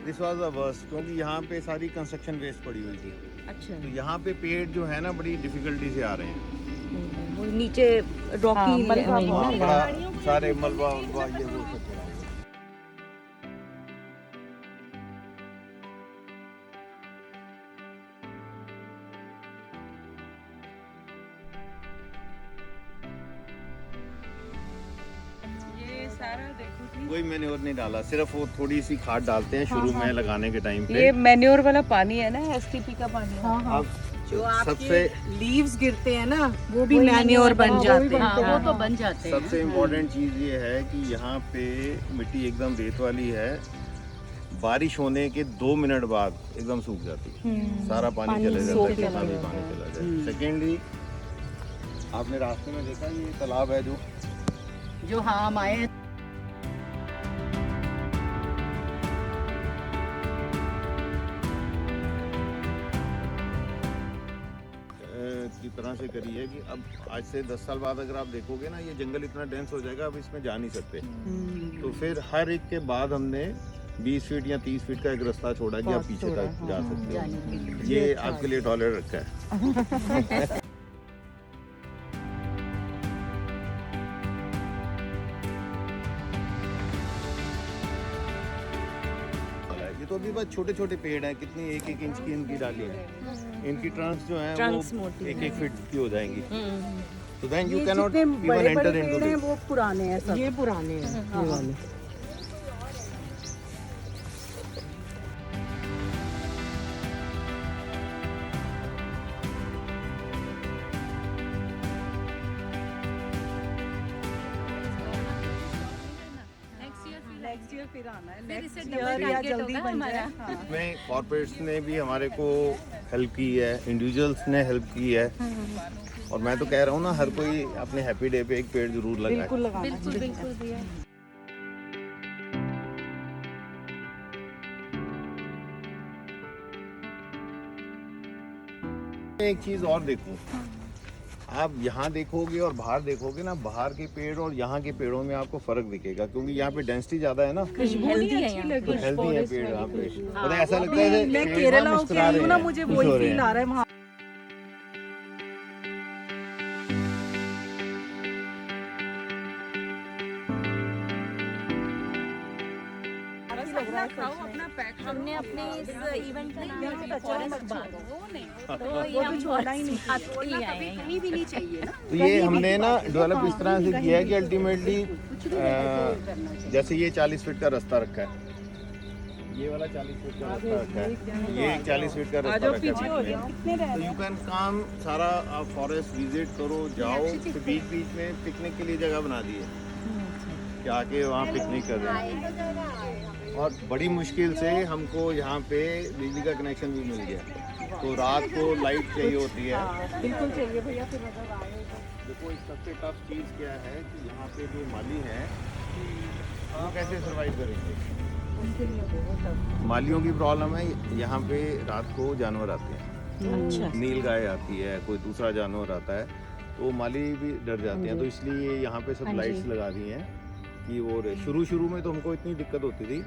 This was the worst, क्योंकि यहाँ पे सारी कंस्ट्रक्शन वेस्ट पड़ी हुई थी। अच्छा, तो यहाँ पे पेड़ जो है ना बड़ी डिफिकल्टी से आ रहे हैं। वो नीचे रॉकी मलबा वही हाँ, ना। बड़ा सारे मलबा वलबा ये वो सब पड़ा हुआ है। ये सारा देखो जी, कोई मैन्योर नहीं डाला, सिर्फ वो थोड़ी सी खाद डालते हैं शुरू में लगाने के टाइम पे। ये मैन्योर वाला पानी है ना, एसटीपी का पानी है। अब जो सबसे लीव्स गिरते हैं ना, वो भी मैन्योर बन जाते हैं। हाँ, वो तो बन जाते हैं। सबसे इम्पोर्टेंट चीज़ ये है कि यहाँ पे मिट्टी एकदम रेत वाली है, बारिश होने के 2 मिनट बाद एकदम सूख जाती है, सारा पानी चले जाता है, कितना भी पानी चला जाए। सेकेंडली, आपने रास्ते में देखा ये तालाब है जो हाँ हम आए हैं। की तरह से करी है कि अब आज से 10 साल बाद अगर आप देखोगे ना, ये जंगल इतना डेंस हो जाएगा, अब इसमें जा नहीं सकते। तो फिर हर एक के बाद हमने 20 फीट या 30 फीट का एक रास्ता छोड़ा कि आप पीछे तक जा सकते हो। ये आपके लिए डॉलर रखा है। ये तो अभी बस छोटे छोटे पेड़ हैं, कितनी 1-1 इंच की इनकी डाली है। इनकी ट्रंक्स जो हैं वो 1-1 फीट की हो जाएंगी। तो then you can not even enter into this. वो पुराने हैं सब। ये पुराने हैं ये वाले। नेक्स्ट ईयर फिर आना है, नेक्स्ट ईयर या जल्दी बन जाए। इसमें कॉर्पोरेट्स ने भी हमारे को हेल्प की है, इंडिविजुअल्स ने हेल्प की है, और मैं तो कह रहा हूँ ना, हर कोई अपने हैप्पी डे पे एक पेड़ जरूर लगाए। बिल्कुल लगाना बिल्कुल बिल्कुल भैया। एक चीज और देखो, आप यहाँ देखोगे और बाहर देखोगे ना, बाहर के पेड़ और यहाँ के पेड़ों में आपको फर्क दिखेगा, क्योंकि यहाँ पे डेंसिटी ज्यादा है ना, हेल्दी है यहाँ। हेल्दी है पेड़ यहाँ पे। मतलब ऐसा लगता है मैं पेड़ केरला ना होके मुस्कुरा आई हूँ ना, रहे हैं, मुझे खुश वही हो रहे फील हैं। आ रहा है वहाँ। हमने अपने इस इवेंट का नाम है फॉरेस्ट बाग, तो ये वो हम तो छोड़ना ही नहीं, साथ ही आए हैं। कहीं भी नहीं चाहिए ना। तो ये हमने ना डेवलप इस तरह से किया है कि अल्टीमेटली जैसे ये 40 फीट का रास्ता रखा है, ये वाला 40 फीट का रास्ता रखा है, ये 40 फीट का रास्ता रखा है। तो यू कैन काम सारा, आप फॉरेस्ट विजिट करो, जाओ, तो बीच बीच में पिकनिक के लिए जगह बना दी है कि आके वहाँ पिकनिक कर रहे हैं। और बड़ी मुश्किल से हमको यहाँ पे बिजली का कनेक्शन भी मिल गया, तो रात को लाइट चाहिए होती है। बिल्कुल चाहिए भैया, फिर अगर आए देखो इस सबसे टफ चीज़ क्या है कि यहाँ पे जो माली हैं वो कैसे सरवाइव करेंगे। उनके लिए बहुत टफ। मालियों की प्रॉब्लम है, यहाँ पे रात को जानवर आते हैं, अच्छा, नील गाय आती है, कोई दूसरा जानवर आता है, तो माली भी डर जाते हैं। तो इसलिए यहाँ पे सब लाइट्स लगा दी हैं कि वो शुरू में तो हमको इतनी दिक्कत होती थी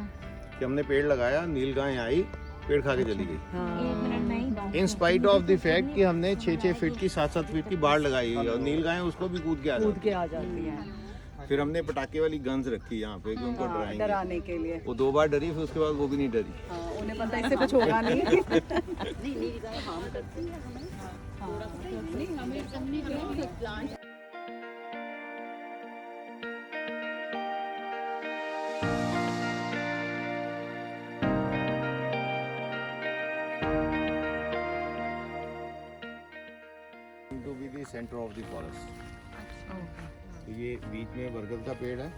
कि हमने पेड़ लगाया, नील गाय आई, पेड़ खा के चली गई, एक मिनट नहीं। In spite of the fact कि हमने 6-6 फीट की 7-7 फीट की बाड़ लगाई हुई है, और नील गाय उसको भी कूद के आ जाती आ जाती है है। फिर हमने पटाखे वाली गन्स रखी यहाँ पे कि उनको डराएंगे। डराने के लिए। वो 2 बार डरी, फिर उसके बाद वो भी नहीं डरी। हाँ, उन्हें पता है इससे कुछ होगा नहीं। To be the centre of the forest. तो ये बीच में बरगद का पेड़ है।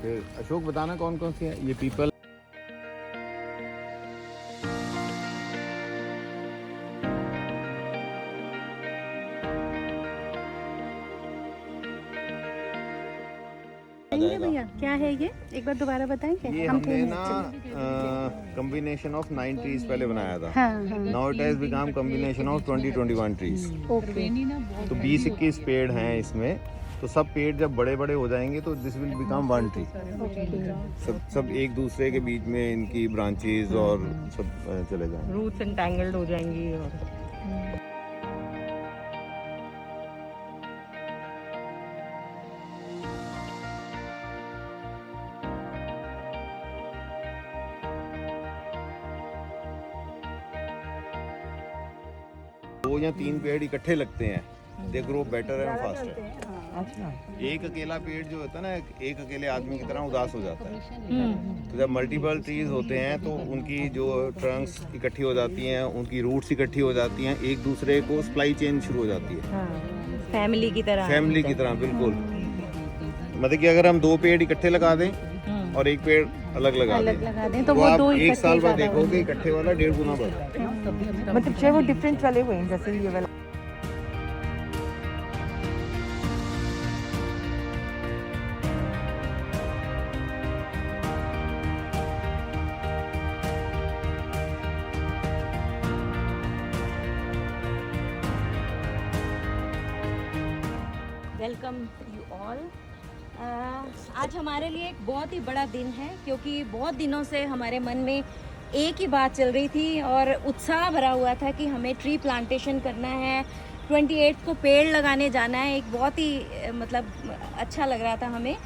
फिर अशोक बताना कौन कौन सी है। ये पीपल, भैया क्या है ये, एक बार दोबारा बताएंगे? ये हमने ना कॉम्बिनेशन ऑफ 9 ट्रीज पहले बनाया था। हाँ हाँ now it has become combination of 20-21 trees. Okay. तो 20-21 पेड़ हैं इसमें, तो सब पेड़ जब बड़े बड़े हो जाएंगे तो this will become one tree. सब एक दूसरे के बीच में इनकी ब्रांचेस और सब चले जाएंगे, रूट्स एंटेंगल्ड हो जाएंगी। और दो या तीन पेड़ इकट्ठे लगते हैं, they grow better and faster. अच्छा, एक अकेला पेड़ जो होता है ना, एक अकेले आदमी की तरह उदास हो जाता है। तो जब मल्टीपल ट्रीज होते हैं तो उनकी जो ट्रंक्स इकट्ठी हो जाती हैं, उनकी रूट्स इकट्ठी हो जाती हैं, एक दूसरे को सप्लाई चेन शुरू हो जाती है, फैमिली की तरह। फैमिली की तरह, बिल्कुल। मतलब कि अगर हम दो पेड़ इकट्ठे लगा दें और एक पेड़ अलग लगा दें तो वो आप दो एक साल बाद देखोगे इकट्ठे वाला 1.5 गुना बढ़ा। मतलब चाहे वो डिफरेंट चले हुए हैं, जैसे ये वाला। Welcome you all. आज हमारे लिए एक बहुत ही बड़ा दिन है, क्योंकि बहुत दिनों से हमारे मन में एक ही बात चल रही थी और उत्साह भरा हुआ था कि हमें ट्री प्लांटेशन करना है, 28 को पेड़ लगाने जाना है। एक बहुत ही मतलब अच्छा लग रहा था हमें।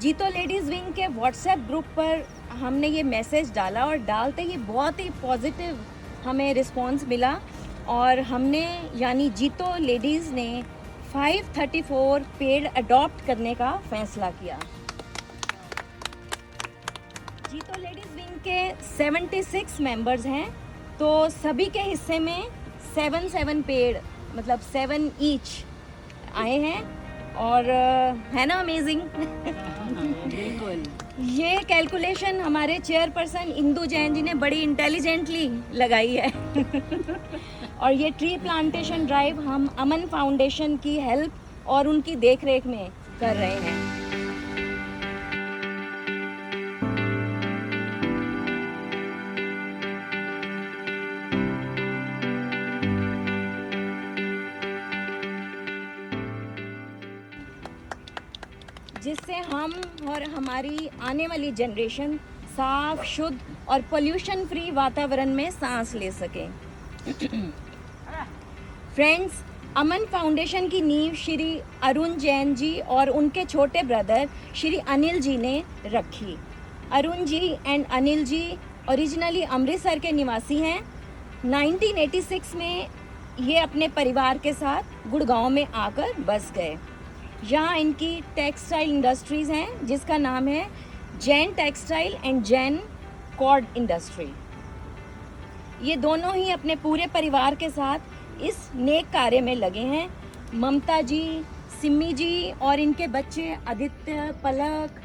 जीतो लेडीज़ विंग के व्हाट्सएप ग्रुप पर हमने ये मैसेज डाला और डालते ही बहुत ही पॉजिटिव हमें रिस्पांस मिला और हमने यानी जीतो लेडीज़ ने 534 पेड़ अडॉप्ट करने का फैसला किया। जीतो लेडीज़ विंग के 76 मेंबर्स हैं, तो सभी के हिस्से में 7 पेड़ मतलब 7 ईच आए हैं और है ना अमेजिंग। बिल्कुल। ये कैलकुलेशन हमारे चेयरपर्सन इंदू जैन जी ने बड़ी इंटेलिजेंटली लगाई है और ये ट्री प्लांटेशन ड्राइव हम अमन फाउंडेशन की हेल्प और उनकी देखरेख में कर रहे हैं। जिससे हम और हमारी आने वाली जनरेशन साफ, शुद्ध और पोल्यूशन फ्री वातावरण में सांस ले सकें। फ्रेंड्स, अमन फाउंडेशन की नींव श्री अरुण जैन जी और उनके छोटे ब्रदर श्री अनिल जी ने रखी। अरुण जी एंड अनिल जी ओरिजिनली अमृतसर के निवासी हैं। 1986 में ये अपने परिवार के साथ गुड़गांव में आकर बस गए। यहाँ इनकी टेक्सटाइल इंडस्ट्रीज़ हैं जिसका नाम है Jain textile and Jain cord industry. ये दोनों ही अपने पूरे परिवार के साथ इस नेक कार्य में लगे हैं। ममता जी, सिम्मी जी और इनके बच्चे आदित्य, पलक,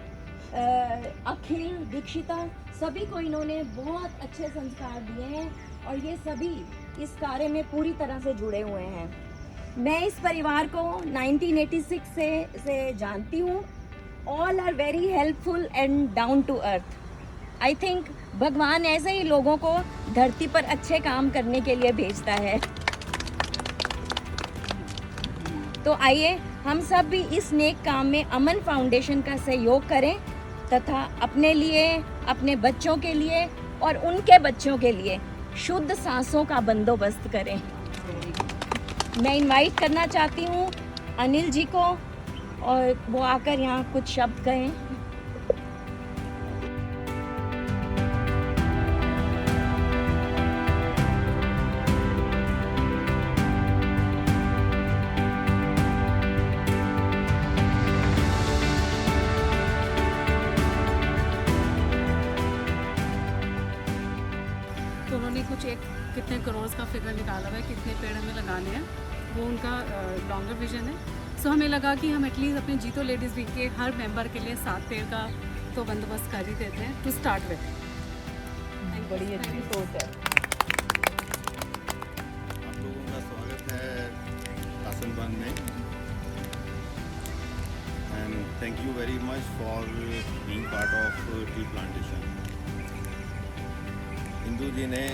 अखिल, दीक्षिता, सभी को इन्होंने बहुत अच्छे संस्कार दिए हैं और ये सभी इस कार्य में पूरी तरह से जुड़े हुए हैं। मैं इस परिवार को 1986 से जानती हूँ। All are very helpful and down to earth. I think भगवान ऐसे ही लोगों को धरती पर अच्छे काम करने के लिए भेजता है। तो आइए हम सब भी इस नेक काम में अमन फाउंडेशन का सहयोग करें तथा अपने लिए, अपने बच्चों के लिए और उनके बच्चों के लिए शुद्ध सांसों का बंदोबस्त करें। मैं इनवाइट करना चाहती हूँ अनिल जी को और वो आकर यहाँ कुछ शब्द कहें। तो उन्होंने कुछ एक कितने करोड़ का फिगर निकाला हुआ है, कितने पेड़ हमें लगाने हैं, वो उनका लॉन्गर विजन है। सो हमें लगा कि हम एटलीस्ट अपने जीतो लेडीज़ विंग के हर मेंबर के लिए 7 पेड़ का तो बंदोबस्त कर ही देते हैं टू स्टार्ट विद। बड़ी अच्छी सोच है। आप लोगों का स्वागत है आसनबान में and thank you very much for being part of tree plantation. Indu ji ने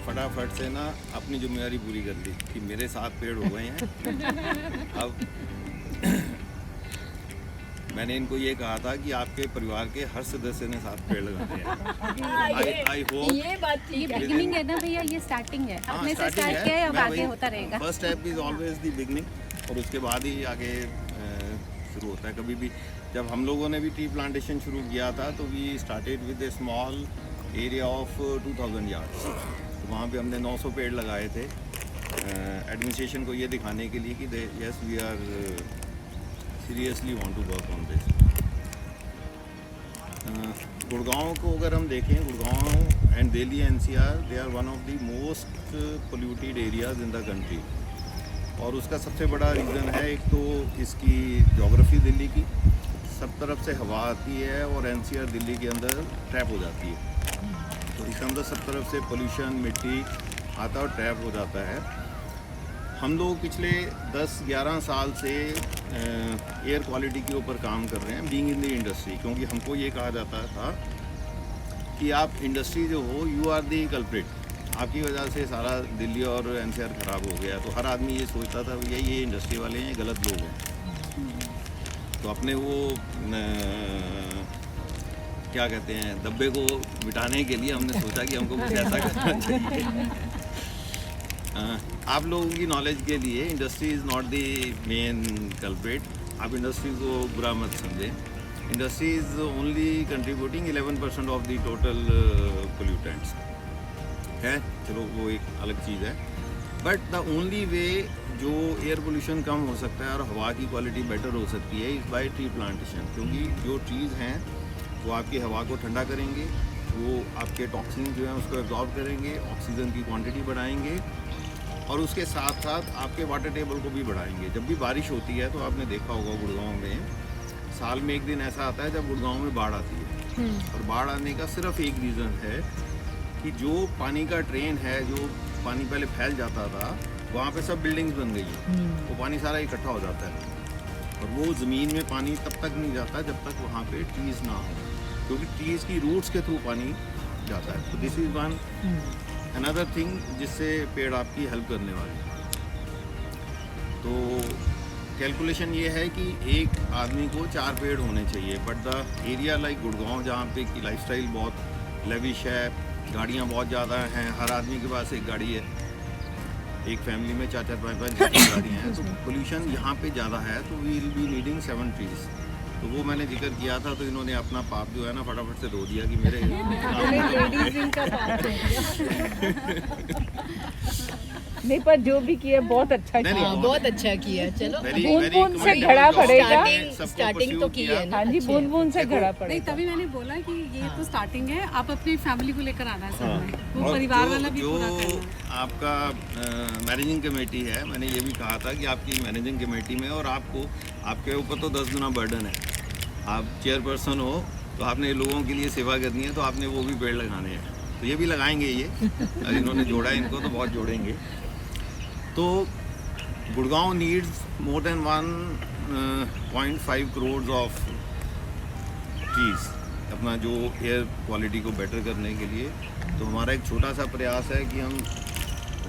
फटाफट से ना अपनी जिम्मेदारी पूरी कर ली कि मेरे 7 पेड़ हो गए हैं। अब मैंने इनको ये कहा था कि आपके परिवार के हर सदस्य ने 7 पेड़ लगाने हैं। आई होप ये बात ये बिगिनिंग है ना भैया, ये स्टार्टिंग है, अपने से स्टार्ट किया है, अब आगे होता रहेगा। First step is always the beginning, और उसके बाद ही आगे शुरू होता है। कभी भी जब हम लोगों ने भी ट्री प्लांटेशन शुरू किया था तो we started with a small area of 2000 yards. तो वहाँ पे हमने 900 पेड़ लगाए थे एडमिनिस्ट्रेशन को ये दिखाने के लिए कि yes we are seriously want to work on this. Gurgaon को अगर हम देखें, Gurgaon and Delhi NCR they are one of the most polluted areas in the country. और उसका सबसे बड़ा रीज़न है, एक तो इसकी जोग्राफी दिल्ली की, सब तरफ से हवा आती है और एनसीआर दिल्ली के अंदर ट्रैप हो जाती है। तो इसके अंदर सब तरफ से पोल्यूशन, मिट्टी आता और ट्रैप हो जाता है। हम लोग पिछले 10-11 साल से एयर क्वालिटी के ऊपर काम कर रहे हैं, बीइंग इन द इंडस्ट्री, क्योंकि हमको ये कहा जाता था कि आप इंडस्ट्री जो हो, यू आर दी कल्प्रिट, आपकी वजह से सारा दिल्ली और एनसीआर ख़राब हो गया। तो हर आदमी ये सोचता था भैया ये इंडस्ट्री वाले हैं, ये गलत लोग हैं। तो अपने वो क्या कहते हैं दब्बे को मिटाने के लिए हमने सोचा कि हमको कुछ ऐसा करना चाहिए। आप लोगों की नॉलेज के लिए, industry is not the main culprit. आप इंडस्ट्री को बुरा मत समझें। Industry is only contributing 11% of the total pollutants है। चलो वो एक अलग चीज़ है, बट द ओनली वे जो एयर पोल्यूशन कम हो सकता है और हवा की क्वालिटी बेटर हो सकती है इज़ बाय ट्री प्लांटेशन। क्योंकि जो ट्रीज़ हैं वो आपकी हवा को ठंडा करेंगे, वो आपके टॉक्सिन जो है उसको एब्जॉर्ब करेंगे, ऑक्सीजन की क्वांटिटी बढ़ाएंगे और उसके साथ साथ आपके वाटर टेबल को भी बढ़ाएंगे। जब भी बारिश होती है तो आपने देखा होगा गुड़गांव में साल में एक दिन ऐसा आता है जब गुड़गांव में बाढ़ आती है। और बाढ़ आने का सिर्फ एक रीज़न है कि जो पानी का ट्रेन है, जो पानी पहले फैल जाता था, वहाँ पे सब बिल्डिंग्स बन गई हैं, वो पानी सारा इकट्ठा हो जाता है और वो ज़मीन में पानी तब तक नहीं जाता जब तक वहाँ पे ट्रीज़ ना हो, क्योंकि ट्रीज़ की रूट्स के थ्रू पानी जाता है। तो this is one another thing जिससे पेड़ आपकी हेल्प करने वाली है। तो कैलकुलेशन ये है कि एक आदमी को 4 पेड़ होने चाहिए, but the area like Gurgaon जहाँ पे की लाइफस्टाइल बहुत लेविश है, गाड़ियाँ बहुत ज़्यादा हैं, हर आदमी के पास एक गाड़ी है, एक फैमिली में 4-4, 5-5 गाड़ियाँ हैं, तो पोल्यूशन यहाँ पे ज़्यादा है। तो we will be needing 7 trees. तो वो मैंने जिक्र किया था, तो इन्होंने अपना पाप जो है ना फटाफट से धो दिया कि मेरे नहीं, पर जो भी किया बहुत अच्छा किया। बहुत अच्छा किया। चलो बूंद बूंद से घड़ा पड़ेगा। स्टार्टिंग तो की है ना। हाँ जी, बूंद बूंद से घड़ा नहीं, पड़ेगा। तभी मैंने बोला कि ये तो स्टार्टिंग है, आप अपनी फैमिली को लेकर आना है सब में, वो और परिवार वाला भी जो पूरा करना है। आपका मैनेजिंग कमेटी है, मैंने ये भी कहा था कि आपकी मैनेजिंग कमेटी में और आपके ऊपर तो 10 गुना बर्डन है। आप चेयरपर्सन हो तो आपने लोगों के लिए सेवा करनी है, तो आपने वो भी पेड़ लगाने हैं। तो ये भी लगाएंगे, ये अगर इन्होंने जोड़ा इनको तो बहुत जोड़ेंगे। तो Gurgaon needs more than 1.5 crore of trees अपना जो एयर क्वालिटी को बेटर करने के लिए। तो हमारा एक छोटा सा प्रयास है कि हम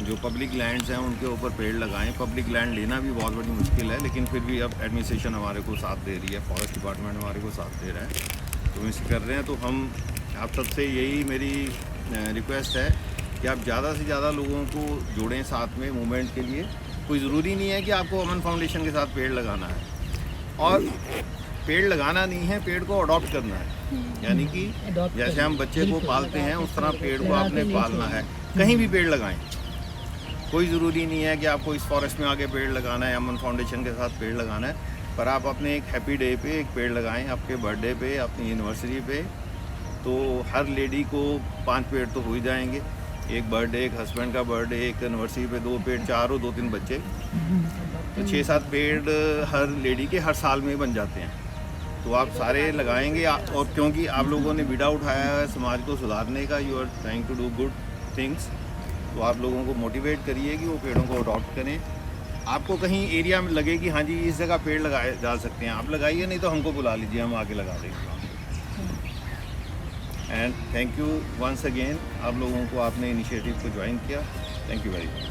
जो पब्लिक लैंड्स हैं उनके ऊपर पेड़ लगाएं। पब्लिक लैंड लेना भी बहुत बड़ी मुश्किल है, लेकिन फिर भी अब एडमिनिस्ट्रेशन हमारे को साथ दे रही है, फॉरेस्ट डिपार्टमेंट हमारे को साथ दे रहा है, तो इसे कर रहे हैं। तो हम आप सबसे यही मेरी रिक्वेस्ट है कि आप ज़्यादा से ज़्यादा लोगों को जोड़ें साथ में मूवमेंट के लिए। कोई ज़रूरी नहीं है कि आपको अमन फाउंडेशन के साथ पेड़ लगाना है, और पेड़ लगाना नहीं है, पेड़ को अडॉप्ट करना है। यानी कि जैसे हम बच्चे को पालते हैं उस तरह पेड़ को आपने पालना है। कहीं भी पेड़ लगाएं, कोई ज़रूरी नहीं है कि आपको इस फॉरेस्ट में आके पेड़ लगाना है, अमन फाउंडेशन के साथ पेड़ लगाना है, पर आप अपने एक हैप्पी डे पे एक पेड़ लगाएं, आपके बर्थडे पे, अपनी एनिवर्सरी पे। तो हर लेडी को 5 पेड़ तो हो ही जाएंगे। एक बर्थडे, एक हस्बैंड का बर्थडे, एक एनिवर्सरी पे 2 पेड़, 4 और 2-3 बच्चे, तो 6-7 पेड़ हर लेडी के हर साल में बन जाते हैं। तो आप सारे लगाएंगे, और क्योंकि आप लोगों ने बीड़ा उठाया है समाज को सुधारने का, you are trying to do good things, तो आप लोगों को मोटिवेट करिए कि वो पेड़ों को अडॉप्ट करें। आपको कहीं एरिया में लगे कि हाँ जी इस जगह पेड़ लगाए जा सकते हैं, आप लगाइए, नहीं तो हमको बुला लीजिए, हम आके लगा देंगे। And thank you once again, आप लोगों को आपने इनिशिएटिव को ज्वाइन किया, थैंक यू वेरी मच।